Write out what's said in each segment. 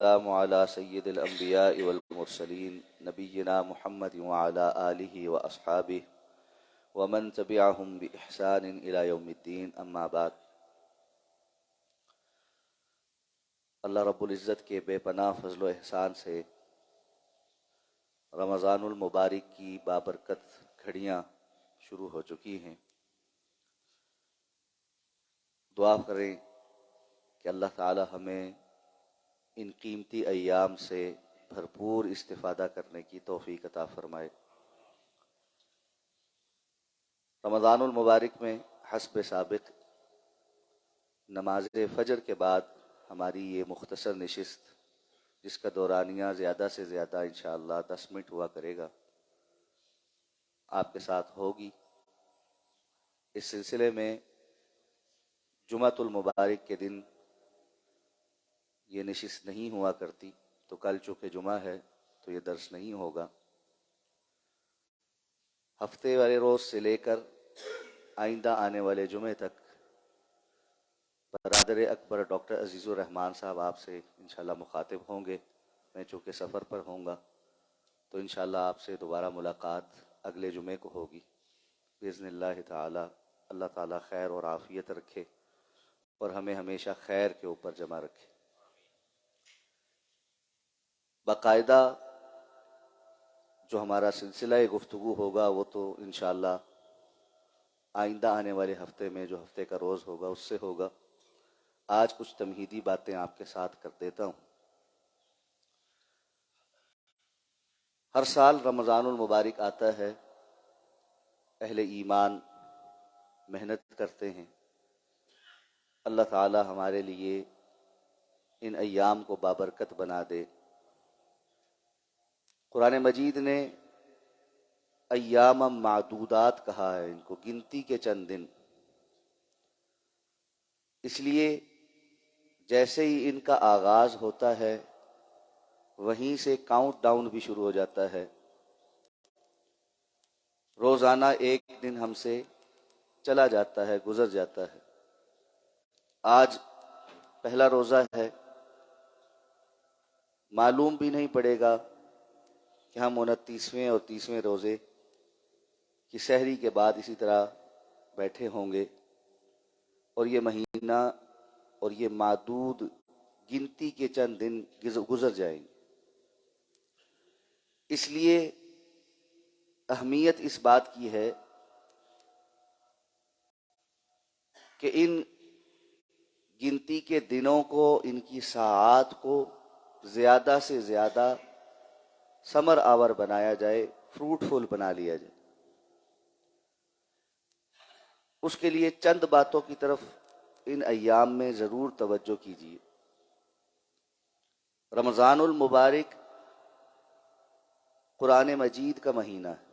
والسلام على سید الانبیاء والمرسلین نبینا محمد وعلى آلہ واصحابہ ومن تبعہم بإحسان الی یوم الدین، اما بعد۔ اللہ رب العزت کے بے پناہ فضل و احسان سے رمضان المبارک کی بابرکت گھڑیاں شروع ہو چکی ہیں۔ دعا کریں کہ اللہ تعالی ہمیں ان قیمتی ایام سے بھرپور استفادہ کرنے کی توفیق عطا فرمائے۔ رمضان المبارک میں حسب سابق نماز فجر کے بعد ہماری یہ مختصر نشست، جس کا دورانیہ زیادہ سے زیادہ انشاءاللہ 10 منٹ ہوا کرے گا، آپ کے ساتھ ہوگی۔ اس سلسلے میں جمعۃ المبارک کے دن یہ نشست نہیں ہوا کرتی، تو کل چونکہ جمعہ ہے تو یہ درس نہیں ہوگا۔ ہفتے والے روز سے لے کر آئندہ آنے والے جمعے تک برادر اکبر ڈاکٹر عزیز الرحمان صاحب آپ سے انشاءاللہ مخاطب ہوں گے۔ میں چونکہ سفر پر ہوں گا تو انشاءاللہ آپ سے دوبارہ ملاقات اگلے جمعے کو ہوگی باذن اللہ تعالی۔ اللہ تعالی خیر اور عافیت رکھے اور ہمیں ہمیشہ خیر کے اوپر جمع رکھے۔ باقاعدہ جو ہمارا سلسلہ گفتگو ہوگا وہ تو انشاءاللہ آئندہ آنے والے ہفتے میں، جو ہفتے کا روز ہوگا اس سے ہوگا۔ آج کچھ تمہیدی باتیں آپ کے ساتھ کر دیتا ہوں۔ ہر سال رمضان المبارک آتا ہے، اہل ایمان محنت کرتے ہیں، اللہ تعالی ہمارے لیے ان ایام کو بابرکت بنا دے۔ قرآن مجید نے ایام معدودات کہا ہے، ان کو گنتی کے چند دن، اس لیے جیسے ہی ان کا آغاز ہوتا ہے وہیں سے کاؤنٹ ڈاؤن بھی شروع ہو جاتا ہے۔ روزانہ ایک دن ہم سے چلا جاتا ہے، گزر جاتا ہے۔ آج پہلا روزہ ہے، معلوم بھی نہیں پڑے گا کہ ہم 29ویں اور 30ویں روزے کی سحری کے بعد اسی طرح بیٹھے ہوں گے، اور یہ مہینہ اور یہ معدود گنتی کے چند دن گزر جائیں گے۔ اس لیے اہمیت اس بات کی ہے کہ ان گنتی کے دنوں کو، ان کی ساعات کو زیادہ سے زیادہ ثمر آور بنایا جائے، فروٹفل بنا لیا جائے۔ اس کے لیے چند باتوں کی طرف ان ایام میں ضرور توجہ کیجیے۔ رمضان المبارک قرآن مجید کا مہینہ ہے۔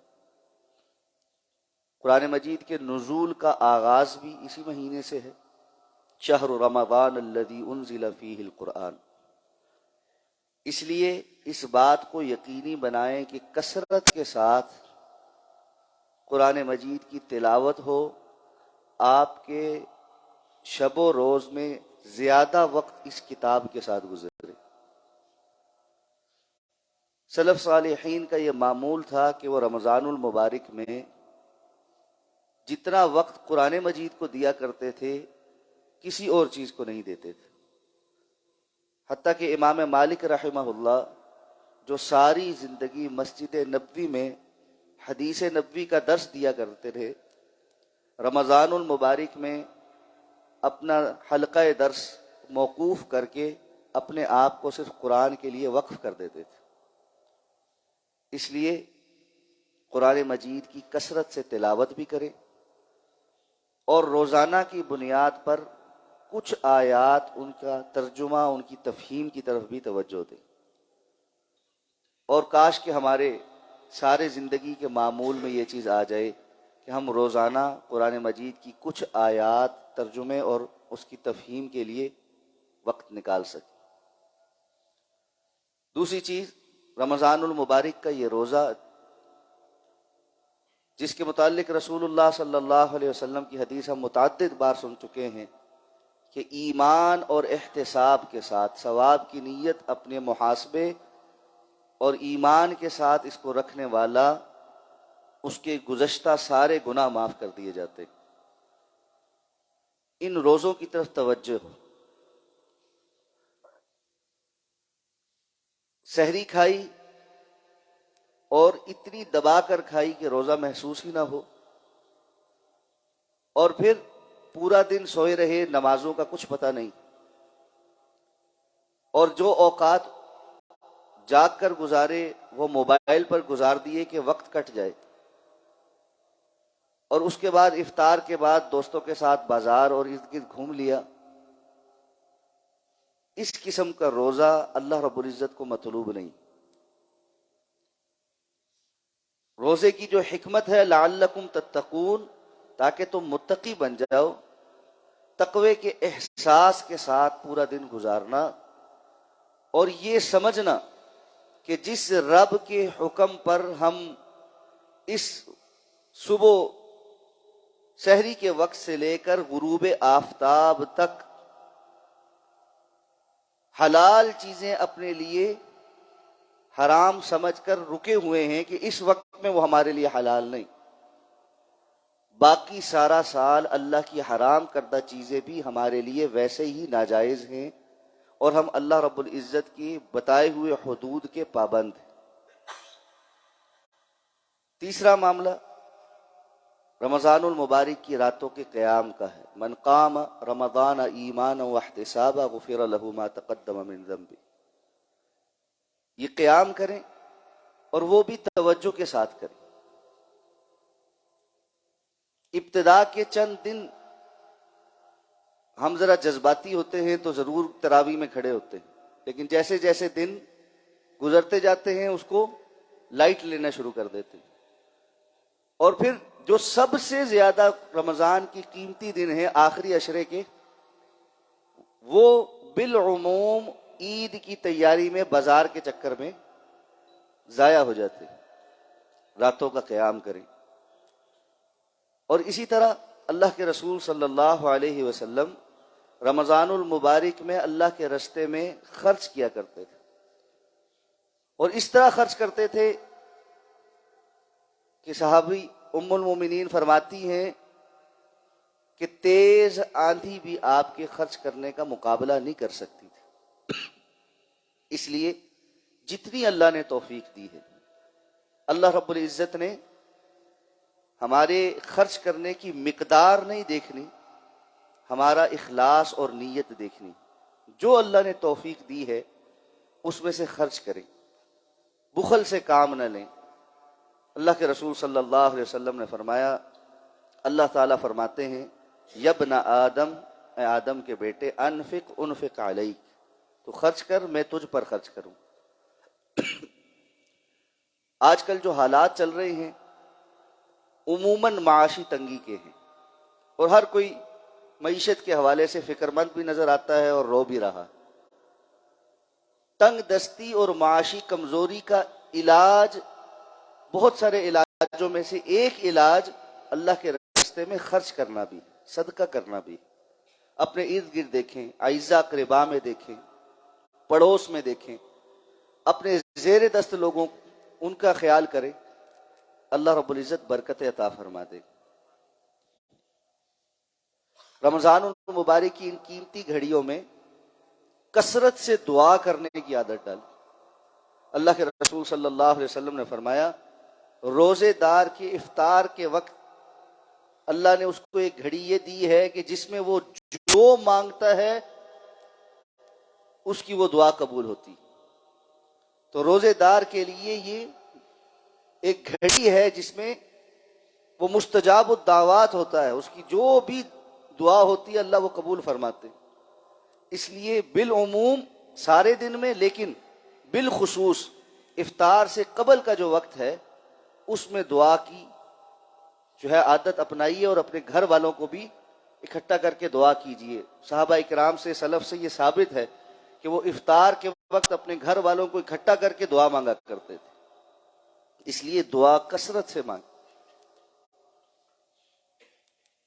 قرآن مجید کے نزول کا آغاز بھی اسی مہینے سے ہے۔ شہر رمضان الذی انزل فیہ القرآن۔ اس لیے اس بات کو یقینی بنائیں کہ کثرت کے ساتھ قرآن مجید کی تلاوت ہو، آپ کے شب و روز میں زیادہ وقت اس کتاب کے ساتھ گزرے۔ سلف صالحین کا یہ معمول تھا کہ وہ رمضان المبارک میں جتنا وقت قرآن مجید کو دیا کرتے تھے کسی اور چیز کو نہیں دیتے تھے۔ حتیٰ کہ امام مالک رحمہ اللہ جو ساری زندگی مسجد نبوی میں حدیث نبوی کا درس دیا کرتے تھے، رمضان المبارک میں اپنا حلقہ درس موقوف کر کے اپنے آپ کو صرف قرآن کے لیے وقف کر دیتے تھے۔ اس لیے قرآن مجید کی کثرت سے تلاوت بھی کریں، اور روزانہ کی بنیاد پر کچھ آیات ان کا ترجمہ، ان کی تفہیم کی طرف بھی توجہ دیں۔ اور کاش کہ ہمارے سارے زندگی کے معمول میں یہ چیز آ جائے کہ ہم روزانہ قرآن مجید کی کچھ آیات ترجمے اور اس کی تفہیم کے لیے وقت نکال سکیں۔ دوسری چیز، رمضان المبارک کا یہ روزہ، جس کے متعلق رسول اللہ صلی اللہ علیہ وسلم کی حدیث ہم متعدد بار سن چکے ہیں کہ ایمان اور احتساب کے ساتھ ثواب کی نیت اپنے محاسبے اور ایمان کے ساتھ اس کو رکھنے والا اس کے گزشتہ سارے گناہ معاف کر دیے جاتے۔ ان روزوں کی طرف توجہ ہو۔ سحری کھائی اور اتنی دبا کر کھائی کہ روزہ محسوس ہی نہ ہو، اور پھر پورا دن سوئے رہے، نمازوں کا کچھ پتہ نہیں، اور جو اوقات جاگ کر گزارے وہ موبائل پر گزار دیے کہ وقت کٹ جائے، اور اس کے بعد افطار کے بعد دوستوں کے ساتھ بازار اور ارد گرد گھوم لیا۔ اس قسم کا روزہ اللہ رب العزت کو مطلوب نہیں۔ روزے کی جو حکمت ہے لعلکم تتقون، تاکہ تم متقی بن جاؤ، تقوی کے احساس کے ساتھ پورا دن گزارنا، اور یہ سمجھنا کہ جس رب کے حکم پر ہم اس صبح سحری کے وقت سے لے کر غروب آفتاب تک حلال چیزیں اپنے لیے حرام سمجھ کر رکے ہوئے ہیں، کہ اس وقت میں وہ ہمارے لیے حلال نہیں، باقی سارا سال اللہ کی حرام کردہ چیزیں بھی ہمارے لیے ویسے ہی ناجائز ہیں، اور ہم اللہ رب العزت کی بتائے ہوئے حدود کے پابند ہیں۔ تیسرا معاملہ رمضان المبارک کی راتوں کے قیام کا ہے۔ من قام رمضان ایمانا واحتسابا غفر له ما تقدم من ذنبه۔ یہ قیام کریں اور وہ بھی توجہ کے ساتھ کریں۔ ابتدا کے چند دن ہم ذرا جذباتی ہوتے ہیں تو ضرور تراویح میں کھڑے ہوتے ہیں، لیکن جیسے جیسے دن گزرتے جاتے ہیں اس کو لائٹ لینا شروع کر دیتے ہیں، اور پھر جو سب سے زیادہ رمضان کی قیمتی دن ہے آخری عشرے کے، وہ بالعموم عید کی تیاری میں بازار کے چکر میں ضائع ہو جاتے ہیں۔ راتوں کا قیام کریں، اور اسی طرح اللہ کے رسول صلی اللہ علیہ وسلم رمضان المبارک میں اللہ کے راستے میں خرچ کیا کرتے تھے، اور اس طرح خرچ کرتے تھے کہ صحابی ام المومنین فرماتی ہیں کہ تیز آندھی بھی آپ کے خرچ کرنے کا مقابلہ نہیں کر سکتی تھی۔ اس لیے جتنی اللہ نے توفیق دی ہے، اللہ رب العزت نے ہمارے خرچ کرنے کی مقدار نہیں دیکھنی، ہمارا اخلاص اور نیت دیکھنی۔ جو اللہ نے توفیق دی ہے اس میں سے خرچ کریں، بخل سے کام نہ لیں۔ اللہ کے رسول صلی اللہ علیہ وسلم نے فرمایا، اللہ تعالیٰ فرماتے ہیں یبن آدم، اے آدم کے بیٹے، انفق انفق علیک، تو خرچ کر میں تجھ پر خرچ کروں۔ آج کل جو حالات چل رہے ہیں عموماً معاشی تنگی کے ہیں، اور ہر کوئی معیشت کے حوالے سے فکر مند بھی نظر آتا ہے اور رو بھی رہا۔ تنگ دستی اور معاشی کمزوری کا علاج، بہت سارے علاجوں میں سے ایک علاج اللہ کے راستے میں خرچ کرنا بھی، صدقہ کرنا بھی۔ اپنے ارد گرد دیکھیں، اعزاء اقرباء میں دیکھیں، پڑوس میں دیکھیں، اپنے زیر دست لوگوں ان کا خیال کریں، اللہ رب العزت برکت عطا فرما دے۔ رمضان المبارک کی ان قیمتی گھڑیوں میں کثرت سے دعا کرنے کی عادت ڈال۔ اللہ کے رسول صلی اللہ علیہ وسلم نے فرمایا، روزے دار کے افطار کے وقت اللہ نے اس کو ایک گھڑی یہ دی ہے کہ جس میں وہ جو مانگتا ہے اس کی وہ دعا قبول ہوتی۔ تو روزے دار کے لیے یہ ایک گھڑی ہے جس میں وہ مستجاب الدعوات ہوتا ہے، اس کی جو بھی دعا ہوتی ہے اللہ وہ قبول فرماتے۔ اس لیے بالعموم سارے دن میں، لیکن بالخصوص افطار سے قبل کا جو وقت ہے اس میں دعا کی جو ہے عادت اپنائیے، اور اپنے گھر والوں کو بھی اکٹھا کر کے دعا کیجیے۔ صحابہ اکرام سے، سلف سے یہ ثابت ہے کہ وہ افطار کے وقت اپنے گھر والوں کو اکٹھا کر کے دعا مانگا کرتے تھے۔ اس لیے دعا کثرت سے مانگ۔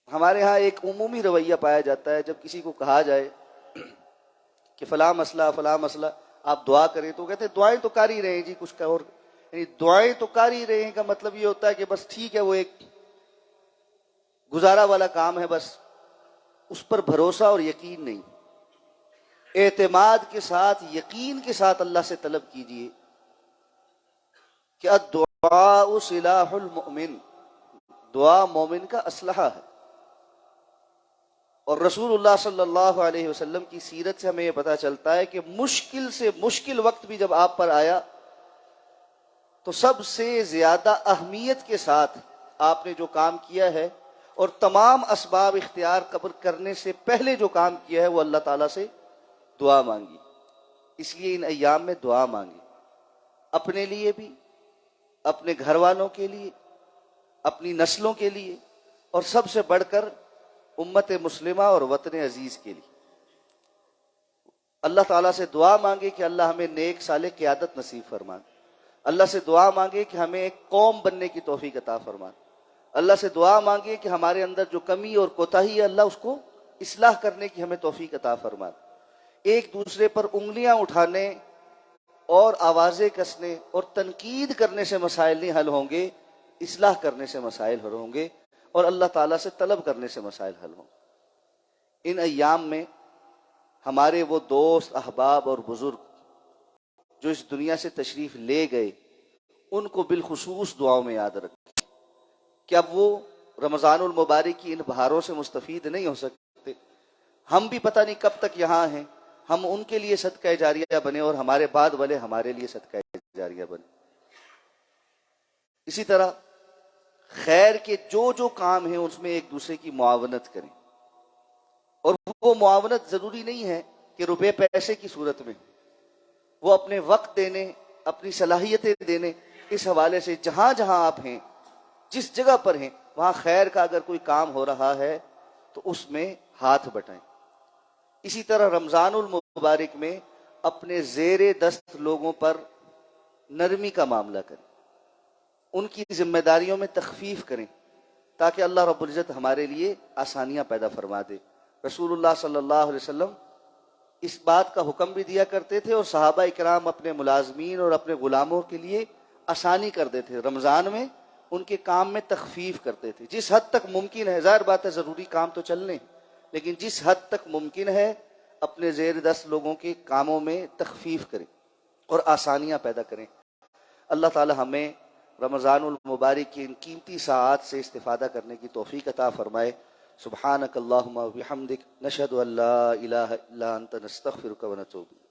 ہمارے ہاں ایک عمومی رویہ پایا جاتا ہے، جب کسی کو کہا جائے کہ فلاں مسئلہ آپ دعا کریں تو کہتے ہیں دعائیں تو کر ہی رہے ہیں جی، کچھ کا اور یعنی دعائیں تو کر ہی رہے ہیں کا مطلب یہ ہوتا ہے کہ بس ٹھیک ہے، وہ ایک گزارا والا کام ہے، بس اس پر بھروسہ اور یقین نہیں۔ اعتماد کے ساتھ، یقین کے ساتھ اللہ سے طلب کیجئے کہ الدعاء سلاح المؤمن، دعا مومن کا اسلحہ ہے۔ اور رسول اللہ صلی اللہ علیہ وسلم کی سیرت سے ہمیں یہ پتہ چلتا ہے کہ مشکل سے مشکل وقت بھی جب آپ پر آیا تو سب سے زیادہ اہمیت کے ساتھ آپ نے جو کام کیا ہے اور تمام اسباب اختیار کرنے سے پہلے جو کام کیا ہے وہ اللہ تعالیٰ سے دعا مانگی۔ اس لیے ان ایام میں دعا مانگی، اپنے لیے بھی، اپنے گھر والوں کے لیے، اپنی نسلوں کے لیے، اور سب سے بڑھ کر امت مسلمہ اور وطن عزیز کے لیے۔ اللہ تعالیٰ سے دعا مانگے کہ اللہ ہمیں نیک صالح قیادت نصیب فرما، اللہ سے دعا مانگے کہ ہمیں ایک قوم بننے کی توفیق عطا فرما، اللہ سے دعا مانگے کہ ہمارے اندر جو کمی اور کوتاہی ہے اللہ اس کو اصلاح کرنے کی ہمیں توفیق عطا فرما۔ ایک دوسرے پر انگلیاں اٹھانے اور آوازیں کسنے اور تنقید کرنے سے مسائل نہیں حل ہوں گے، اصلاح کرنے سے مسائل حل ہوں گے، اور اللہ تعالیٰ سے طلب کرنے سے مسائل حل ہوں گے۔ ان ایام میں ہمارے وہ دوست، احباب اور بزرگ جو اس دنیا سے تشریف لے گئے، ان کو بالخصوص دعاؤں میں یاد رکھیں کہ اب وہ رمضان المبارک کی ان بہاروں سے مستفید نہیں ہو سکتے۔ ہم بھی پتہ نہیں کب تک یہاں ہیں، ہم ان کے لیے صدقہ جاریہ بنے اور ہمارے بعد والے ہمارے لیے صدقہ جاریہ بنے۔ اسی طرح خیر کے جو کام ہیں اس میں ایک دوسرے کی معاونت کریں، اور وہ معاونت ضروری نہیں ہے کہ روپے پیسے کی صورت میں، وہ اپنے وقت دینے، اپنی صلاحیتیں دینے، اس حوالے سے جہاں جہاں آپ ہیں، جس جگہ پر ہیں، وہاں خیر کا اگر کوئی کام ہو رہا ہے تو اس میں ہاتھ بٹائیں۔ اسی طرح رمضان المبارک میں اپنے زیر دست لوگوں پر نرمی کا معاملہ کریں، ان کی ذمہ داریوں میں تخفیف کریں تاکہ اللہ رب العزت ہمارے لیے آسانیاں پیدا فرما دے۔ رسول اللہ صلی اللہ علیہ وسلم اس بات کا حکم بھی دیا کرتے تھے، اور صحابہ اکرام اپنے ملازمین اور اپنے غلاموں کے لیے آسانی کر دیتے تھے، رمضان میں ان کے کام میں تخفیف کرتے تھے جس حد تک ممکن ہے۔ ظاہر بات ہے ضروری کام تو چلنے، لیکن جس حد تک ممکن ہے اپنے زیر دست لوگوں کے کاموں میں تخفیف کریں اور آسانیاں پیدا کریں۔ اللہ تعالی ہمیں رمضان المبارک کی ان قیمتی ساعات سے استفادہ کرنے کی توفیق عطا فرمائے۔ سبحانک اللہم و بحمدک، نشہد ان لا الہ الا انت، نستغفرک و نتوب الیک۔